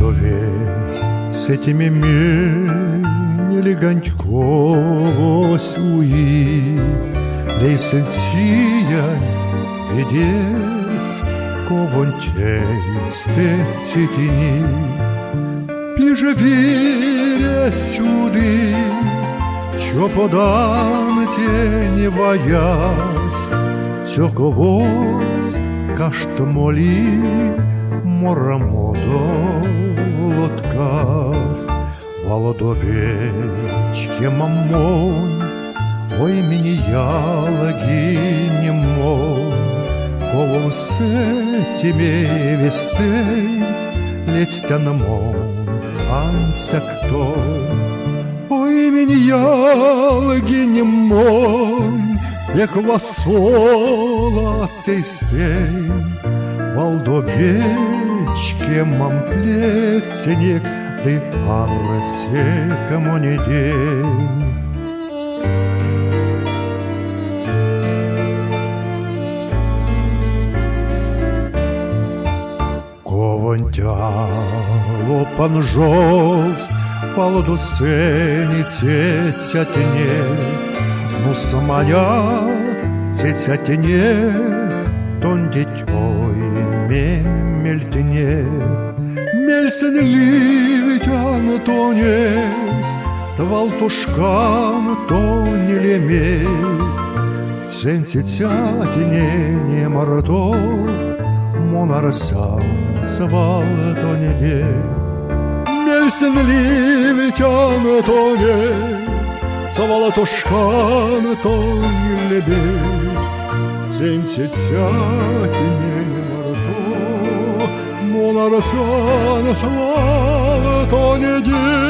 Молодовець сетіми мені ганьковось уї, лей сенсіян відєс ковончейсте цітіні. Піже віря сюди, що подан тіні ваясь, цьоковось каштмолі морамодолотказ. Володовечке мамон, ой мені ялагині мон, коло сетіме вестей, лецьтя на мон, анся кто. Ой мені ялагині мон, як васола тестей, Володовечке мам плетенек, ты парсе кому не день. Ковонтяло панжовсь, Володусені цецятне, ну самая цецятне, тон дитьой мельтне. Мельсен ливить Антоне, Твалтушкан тони лемей, Сенсицятине не мордо, Монарсан свал тоне де. Мельсен ливить Антоне, Твалтушкан тони лемей, Сенсицятине не мордо, Монарсан свал тоне де.